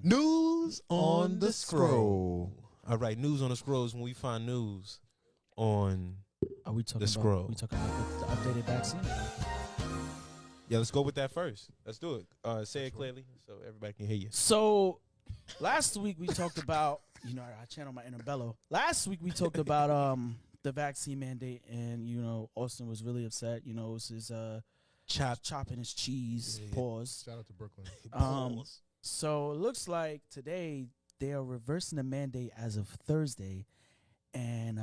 News on the scroll. All right, news on the scroll is when we find news on Are we talking the about, scroll. We talking about the updated vaccine? Yeah, let's go with that first. Let's do it. Say it clearly so everybody can hear you. So last week we talked about, I channel my inner bellow. Last week we talked about the vaccine mandate, and Austin was really upset. It was his chopping his cheese. Yeah. Pause. Shout out to Brooklyn. So it looks like today they are reversing the mandate as of Thursday, and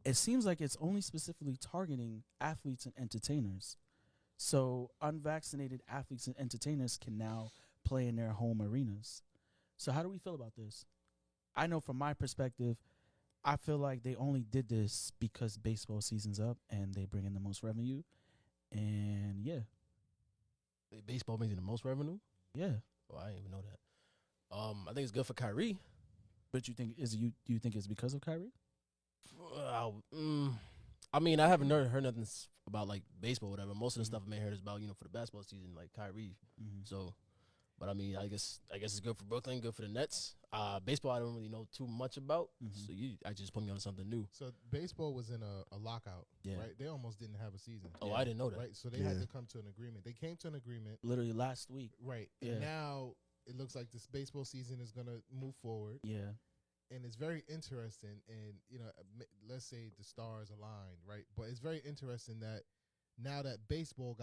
it seems like it's only specifically targeting athletes and entertainers. So unvaccinated athletes and entertainers can now play in their home arenas. So how do we feel about this? I know from my perspective, I feel like they only did this because baseball season's up and they bring in the most revenue. And yeah. Baseball making the most revenue? Yeah. Oh, I didn't even know that. I think it's good for Kyrie. But do you think it's because of Kyrie? I mean, I haven't heard nothing about like baseball or whatever. Most of the stuff I may heard is about, for the basketball season, like Kyrie. Mm-hmm. So, but I mean, I guess it's good for Brooklyn, good for the Nets. Baseball, I don't really know too much about. Mm-hmm. So I just put me on something new. So baseball was in a lockout, Yeah. right? They almost didn't have a season. Oh, I didn't know that. Right, so they had to come to an agreement. They came to an agreement. Literally last week. Right, Yeah. and now it looks like this baseball season is going to move forward. Yeah. And it's very interesting, and let's say the stars aligned, right? But it's very interesting that now that baseball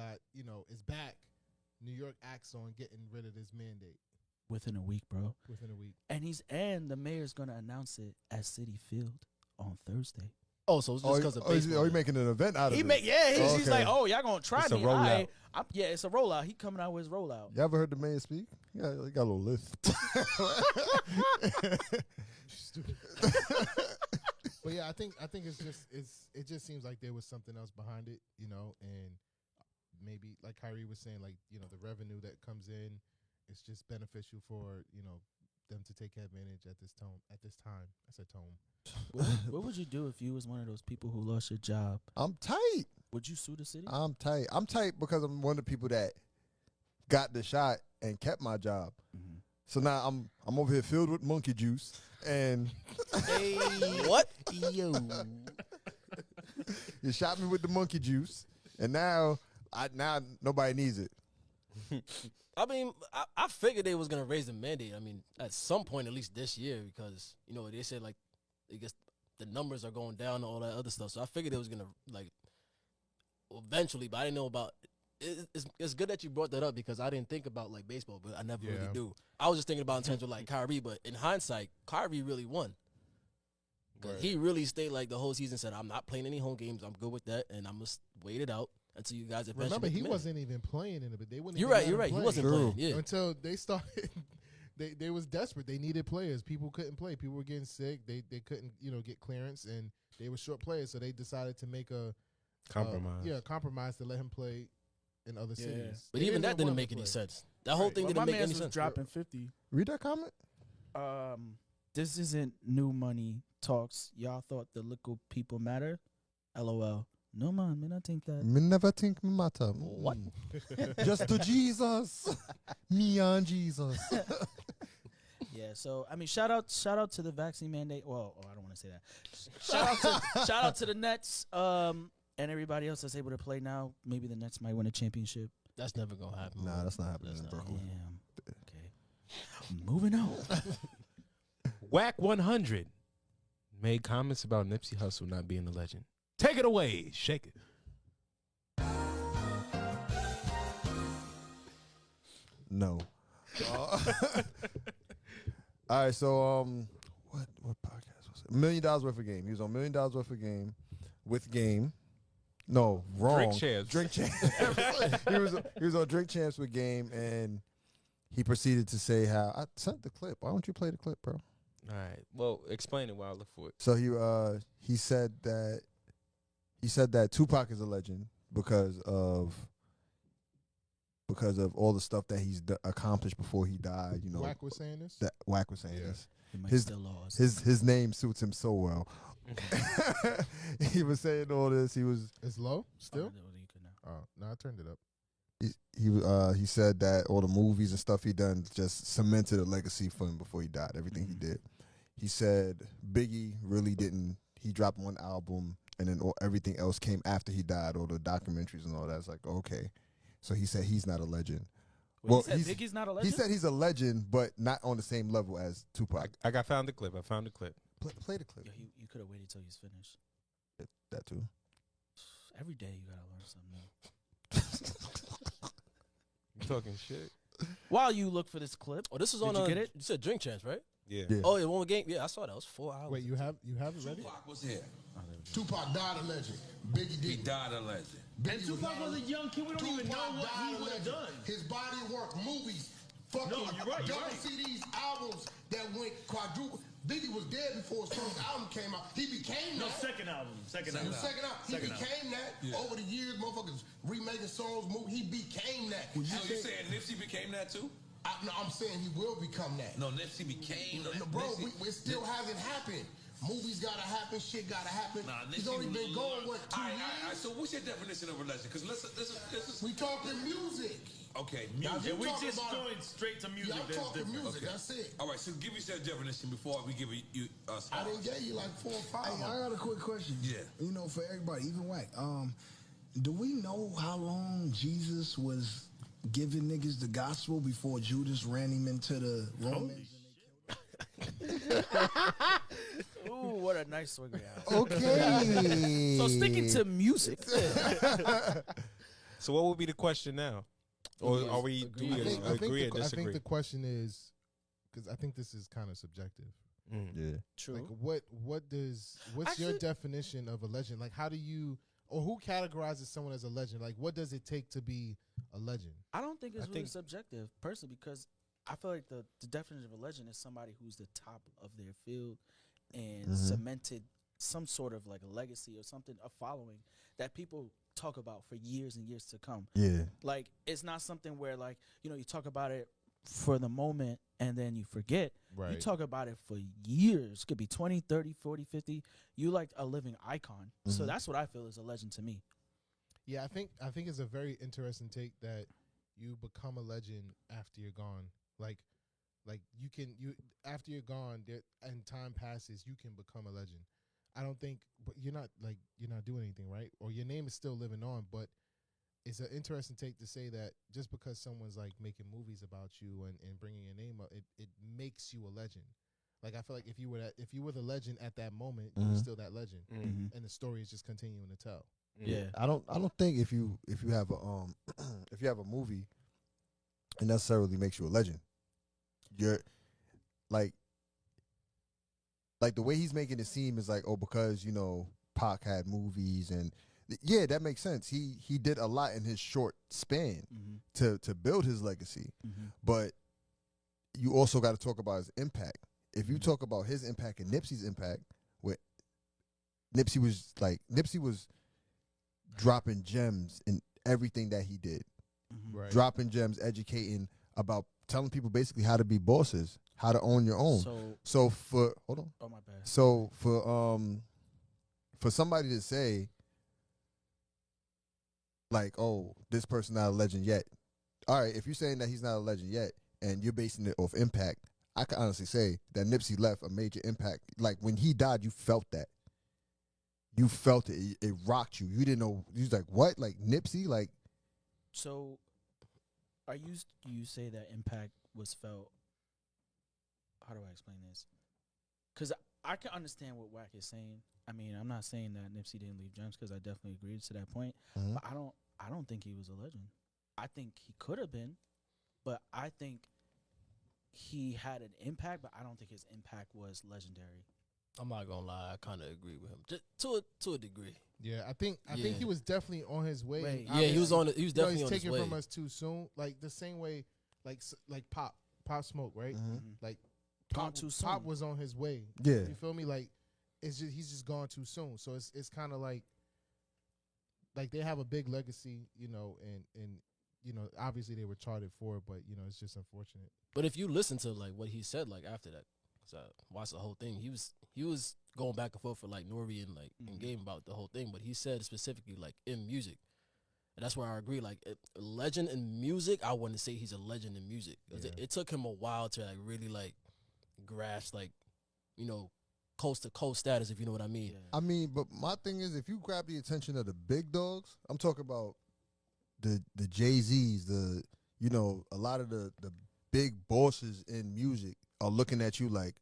is back, New York acts on getting rid of this mandate Within a week, bro. within a week. And the mayor's gonna announce it at Citi Field on Thursday. Oh, so it's just because of baseball. He making an event out of it? He's like, oh, y'all gonna try It's me? a rollout. It's a rollout. He coming out with his rollout. You ever heard the mayor speak? Yeah, he got a little list. But yeah, I think it just seems like there was something else behind it, and maybe like Kyrie was saying, like the revenue that comes in, it's just beneficial for them to take advantage at this time. I said tone. What would you do if you was one of those people who lost your job? I'm tight. Would you sue the city? I'm tight. I'm tight because I'm one of the people that got the shot and kept my job. Mm-hmm. So now I'm over here filled with monkey juice and Hey, what? Yo. you shot me with the monkey juice, and now nobody needs it. I mean, I figured they was gonna raise the mandate. I mean, at some point, at least this year, because they said like, I guess the numbers are going down and all that other stuff. So I figured it was gonna like eventually, but I didn't know about. It's good that you brought that up because I didn't think about like baseball, but I never really do. I was just thinking about in terms of like Kyrie, but in hindsight, Kyrie really won. Right. He really stayed like the whole season. Said, "I'm not playing any home games. I'm good with that, and I'm just wait it out until you guys eventually." Remember, he wasn't even playing in it, but they wouldn't. You're right. He wasn't playing. Yeah. Until they started, they was desperate. They needed players. People couldn't play. People were getting sick. They couldn't get clearance, and they were short players. So they decided to make a compromise. Compromise to let him play in other cities. But even that didn't make any sense. That whole thing didn't make any sense. Dropping 50. Read that comment. This isn't new money talks. Y'all thought the little people matter? LOL. No man, me not think that. Me never think me matter. What? Just to Jesus. Me and Jesus. Yeah, so I mean, shout out to the vaccine mandate. Well, I don't want to say that. Shout out to the Nets. And everybody else that's able to play now. Maybe the Nets might win a championship. That's never gonna happen. Nah, that's not happening in not Brooklyn. Damn. Okay. Moving on. Whack 100 made comments about Nipsey Hussle not being a legend. Take it away. Shake it. No. All right, so what podcast was it? $1 million worth of game. He was on $1 million worth of game with Game. No, wrong. Drink Champs. Drink Champs. he was on Drink Champs with Game, and he proceeded to say how I sent the clip. Why don't you play the clip, bro? All right. Well, explain it while I look for it. So he said that Tupac is a legend because of all the stuff that he's accomplished before he died. Wack was saying this. That Wack was saying this. He might still lost. His name suits him so well. He was saying all this. He was. It's low still. You could know. Oh no, I turned it up. he said that all the movies and stuff he done just cemented a legacy for him before he died. Everything he did. He said Biggie really didn't. He dropped one album and then everything else came after he died, all the documentaries and all that. It's like, okay. So he said he's not a legend. Wait, he said Biggie's not a legend? He said he's a legend, but not on the same level as Tupac. I found the clip. Play the clip. Yo, you could have waited till he's finished. That too. Every day you gotta learn something new. You talking shit? While you look for this clip, Oh, this was Did on you a. get it? You said Drink Champs, right? Yeah. Oh, it one game. Yeah, I saw that. It was 4 hours. Wait, you have it ready? Tupac was here. Tupac died a legend. Biggie He did. died a legend. Biggie And Tupac was a young kid. We don't even know what he would have done. His body of work, movies, fucking No, you're right, you're double right. CDs, albums that went quadruple. Biggie was dead before his first album came out. He became No, that. second album. Second He album. was second out. He Second album. became that over the years. Motherfuckers remaking songs. He became that. So you saying Nipsey became that too? No, I'm saying he will become that. No, Nipsey became that. No, bro, Nipsey, it still hasn't happened. Movies gotta happen. Shit gotta happen. Nah, He's Nipsey only been going what 2 All years. right. So what's your definition of a legend? Because this is We talking music. okay. Now, Music. And we talking just about- going straight to music. Y'all That's talking different. music. Okay. That's it. All right. So give us your definition before we give you us. I didn't get you like 4 or 5. Hey, I got a quick question. Yeah. You know, for everybody, even Whack. Do we know how long Jesus was giving niggas the gospel before Judas ran him into the Romans? ooh, what a nice swing we have. Okay. So sticking to music, So what would be the question now? Or are we do we agree or I think disagree? the question is, because I think this is kind of subjective. Yeah. true. Like what's your Actually- definition of a legend? Like how do you or who categorizes someone as a legend? Like what does it take to be a legend? I don't think it's I really think- subjective, personally, because I feel like the definition of a legend is somebody who's the top of their field and cemented some sort of like a legacy or something, a following that people talk about for years and years to come. Yeah. Like, it's not something where, like, you know, you talk about it for the moment and then you forget. You Right. talk about it for years. Could be 20, 30, 40, 50. You like a living icon. So that's what I feel is a legend to me. Yeah, I think it's a very interesting take that you become a legend after you're gone. Like you after you're gone there and time passes, you can become a legend. I don't think, but you're not doing anything, right? Or your name is still living on, but it's an interesting take to say that just because someone's like making movies about you and bringing your name up, it makes you a legend. Like I feel like if you were the legend at that moment, you're still that legend, and the story is just continuing to tell. Yeah. I don't think if you have a if you have a movie, it necessarily makes you a legend. You're like the way he's making it seem is like, oh, because you know Pac had movies and yeah, that makes sense. He did a lot in his short span to build his legacy, but you also got to talk about his impact. If you talk about his impact and Nipsey's impact, with Nipsey was dropping gems in everything that he did, Right. dropping gems, educating about telling people basically how to be bosses, how to own your own. So for hold on. Oh, my bad. So for somebody to say like, oh, this person not a legend yet. All right, if you're saying that he's not a legend yet and you're basing it off impact, I can honestly say that Nipsey left a major impact. Like when he died, you felt that. You felt it. It rocked you. You didn't know. You was like, what? Like Nipsey? Like, So, you say that impact was felt? How do I explain this? Because I can understand what Wack is saying. I mean, I'm not saying that Nipsey didn't leave gems because I definitely agreed to that point. But I don't think he was a legend. I think he could have been, but I think he had an impact. But I don't think his impact was legendary. I'm not gonna lie, I kind of agree with him, just to a degree. Yeah, I think he was definitely on his way. Wait. Yeah, he was on. He was definitely he's on his taken way. from us too soon. Like the same way, like Pop Smoke, right? Like Gone Pop, too soon. Pop was on his way. Yeah. You feel me? Like he's just gone too soon. So it's kind of like they have a big legacy, you know, and you know, obviously they were charted for it, but you know, it's just unfortunate. But if you listen to like what he said, like after that, because I watched the whole thing, he was going back and forth with like Nori and like and Game about the whole thing. But he said specifically like in music, And that's where I agree. Like, legend in music, I wouldn't say he's a legend in music. 'Cause it took him a while to like really like grasp like, you know, coast to coast status, if you know what I mean. I mean, but my thing is, if you grab the attention of the big dogs, I'm talking about the Jay-Z's, you know, a lot of the big bosses in music are looking at you like,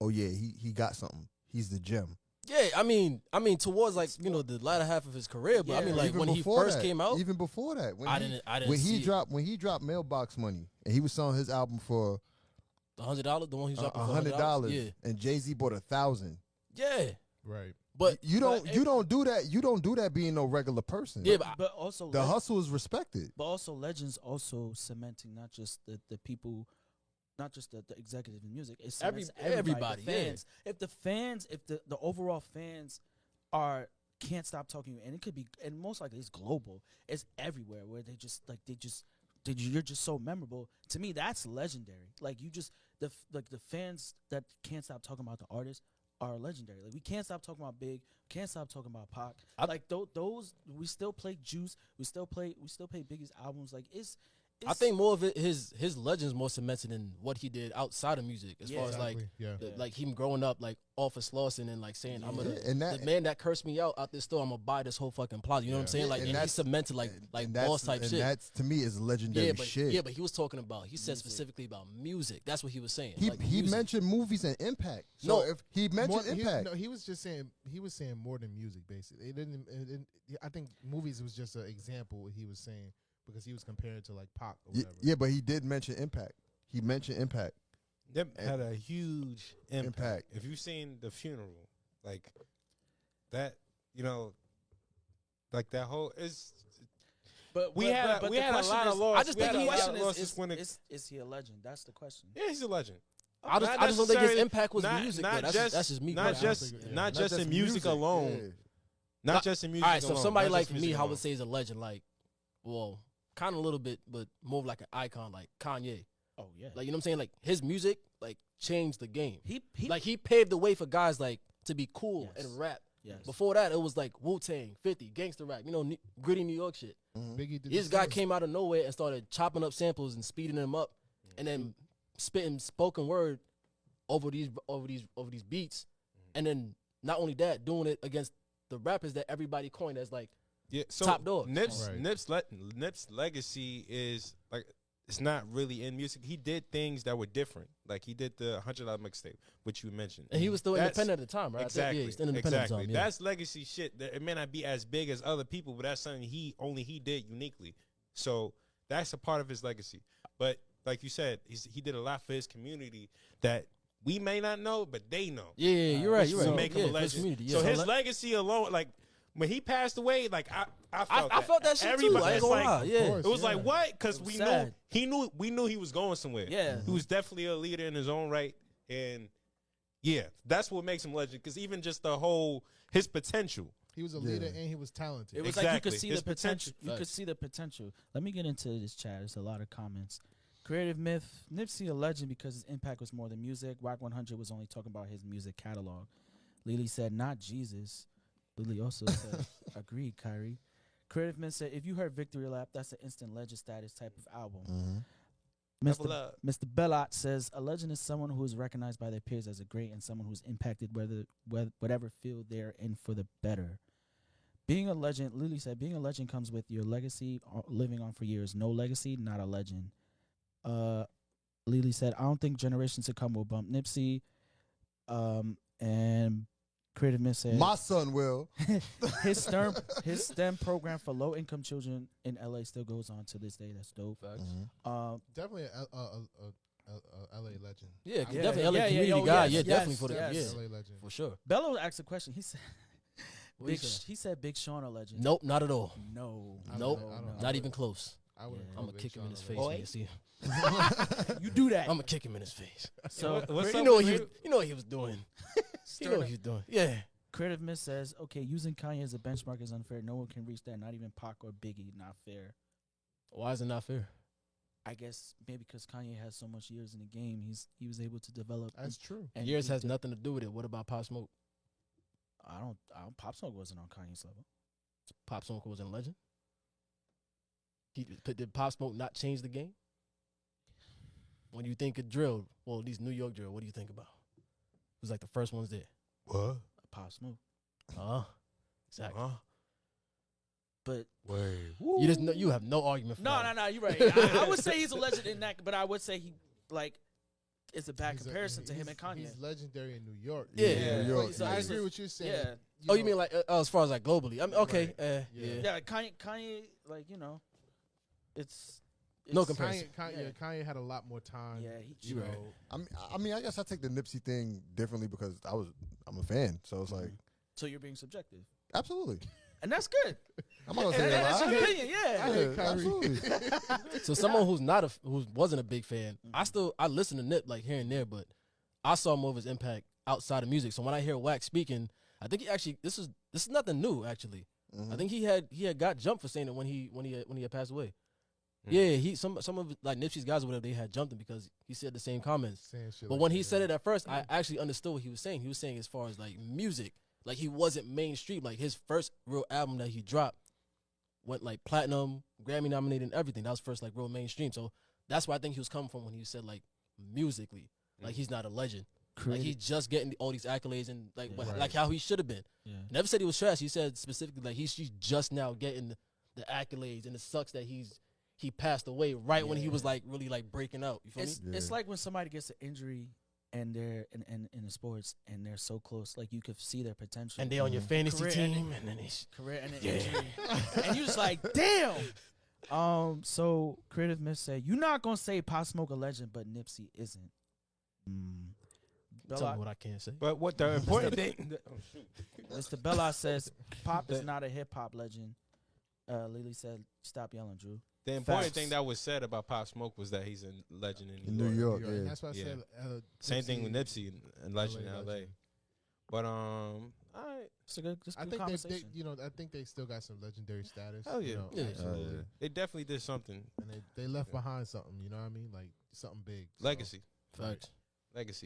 oh yeah, he got something. He's the gem. Yeah, I mean, towards like, you know, the latter half of his career, but I mean, like Even when he before first that, came out, even before that, when I didn't when see he dropped Mailbox Money and he was selling his album for the $100, the one he's dropping for $100, Yeah, and Jay-Z bought 1,000. yeah, Right. but You don't do that. You don't do that being no regular person. yeah, But also the hustle is respected. But also legends also cementing not just the people, not just the executive in music. It's Everybody, the fans. If the overall fans can't stop talking, and it could be, and most likely it's global. It's everywhere where you're just so memorable. To me, that's legendary. Like you just the fans that can't stop talking about the artist are legendary. Like we can't stop talking about Big, can't stop talking about Pac. Like those we still play Juice, we still play Biggie's albums. Like it's I think more of it, his legend's more cemented in what he did outside of music, as far as like like him growing up like off of Slauson and like saying I'm gonna the man that cursed me out this store, I'm gonna buy this whole fucking plaza. You know what I'm saying? Like and he cemented like boss type shit. That's to me is legendary shit. Yeah, but he was talking about said specifically about music. That's what he was saying. He mentioned movies and impact. So if he mentioned impact, he was just saying more than music. Basically, it didn't. I think movies was just an example what he was saying. Because he was compared to like Pac or whatever. Yeah, but he did mention impact. He mentioned impact. That had a huge impact. If you've seen the funeral, like that, you know, like that whole is. But we had a lot of loss. I just think the question is he a legend? That's the question. Yeah, he's a legend. I just don't think his impact was music. That's just me. Not just in music alone. Yeah. Not just in music. All right, so alone. somebody Not like just me, music I alone. would say is a legend. Like, well, kind of a little bit, but more of like an icon, like Kanye. Oh yeah, like you know what I'm saying? Like his music, like changed the game. He paved the way for guys like to be cool and rap. Yes. Before that, it was like Wu-Tang, 50, gangster rap. You know, gritty New York shit. Biggie did This guy came out of nowhere and started chopping up samples and speeding them up, and then spitting spoken word over these beats, and then not only that, doing it against the rappers that everybody coined as like top dog. Nip's legacy is like it's not really in music. He did things that were different. Like he did the $100 mixtape, which you mentioned, and he was still independent at the time, right? Exactly. He's still independent at the time. Yeah. That's legacy shit. It may not be as big as other people, but that's something he did uniquely. So that's a part of his legacy. But like you said, he did a lot for his community that we may not know, but they know. Yeah, you're right. So make him a legend. So his legacy alone, like when he passed away, like I felt that shit too. I ain't gonna lie. Yeah, it was like what? Because we knew he was going somewhere. Yeah, he was definitely a leader in his own right, and yeah, that's what makes him legend. Because even just his potential. He was a leader and he was talented. It was like you could see the potential. You could see the potential. Let me get into this chat. There's a lot of comments. Creative Myth, Nipsey a legend because his impact was more than music. Wack 100 was only talking about his music catalog. Lily said, not Jesus. Lily also said, agreed, Kyrie. Creative Myth said, if you heard Victory Lap, that's an instant legend status type of album. Mr. Bellot says, a legend is someone who is recognized by their peers as a great and someone who's impacted whatever field they're in for the better. Being a legend, Lily said, being a legend comes with your legacy, living on for years. No legacy, not a legend. Lily said, I don't think generations to come will bump Nipsey. And Creative Myth said, my son will. his STEM program for low income children in LA still goes on to this day. That's dope. Definitely a LA legend. Yeah, definitely LA community guy. Yeah, definitely for the LA legend for sure. Bello asked a question. He said, he said Big Sean a legend. Nope, not at all. No, not even close. I'm gonna kick him in his face when you see him. You do that. I'm gonna kick him in his face. So you know what he was doing. You know what he was doing. Yeah. Creative Myth says, okay, using Kanye as a benchmark is unfair. No one can reach that. Not even Pac or Biggie. Not fair. Why is it not fair? I guess maybe because Kanye has so much years in the game, he was able to develop. That's true. And years has nothing to do with it. What about Pop Smoke? I don't. Pop Smoke wasn't on Kanye's level. Pop Smoke wasn't a legend. Did Pop Smoke not change the game? When you think of drill, well, these New York drill, what do you think about? Who's like the first ones there? What? Pop Smoke. Exactly. But Wait. You just know, you have no argument for that. no, you're right. I would say he's a legend in that, but I would say he like it's a bad comparison to him and Kanye. He's legendary in New York. Yeah. New York. So I agree with you saying. Yeah. Oh, you mean like as far as like globally? I mean, okay. Right. Yeah. Yeah, Kanye, like it's No comparison. Kanye had a lot more time. Yeah, you right. know. I mean, I guess I take the Nipsey thing differently because I'm a fan, so it's like so you're being subjective, absolutely. and that's good. I'm not gonna say And a that's lie. your opinion, yeah. Yeah, absolutely. So someone who wasn't a big fan, I listen to Nip like here and there, but I saw more of his impact outside of music. So when I hear Wax speaking, I think he actually this is nothing new actually. I think he had got jumped for saying it when he had passed away. Yeah, some of like Nipsey's guys or whatever, they had jumped him because he said the same comments. But when he said it at first, I actually understood what he was saying. He was saying as far as like music, like he wasn't mainstream. Like his first real album that he dropped went like platinum, Grammy nominated, and everything. That was first like real mainstream. So that's where I think he was coming from when he said like musically, like he's not a legend. Like he's just getting all these accolades and like like how he should have been. Yeah. Never said he was trash. He said specifically like he's just now getting the accolades, and it sucks that he passed away right when he was like really like breaking out. You feel me? It's like when somebody gets an injury and they're in the sports and they're so close, like you could see their potential. And they on your fantasy Career team, and then career and then injury, and you just like damn. So Creative Myth said you're not gonna say Pop Smoke a legend, but Nipsey isn't. tell me what I can't say. But what the important thing? Mr. Bella says Pop is not a hip hop legend. Lily said, "Stop yelling, Drew." The important Facts. thing that was said about Pop Smoke was that he's a legend in In New York, And yeah. that's why I said. Same thing with Nipsey and legend in LA. legend. But alright. It's a good, I think conversation. I think they still got some legendary status. Hell yeah. You know, Yeah. absolutely. They definitely did something. And they left behind something. You know what I mean? Like something big. So. Legacy. Facts. Legacy.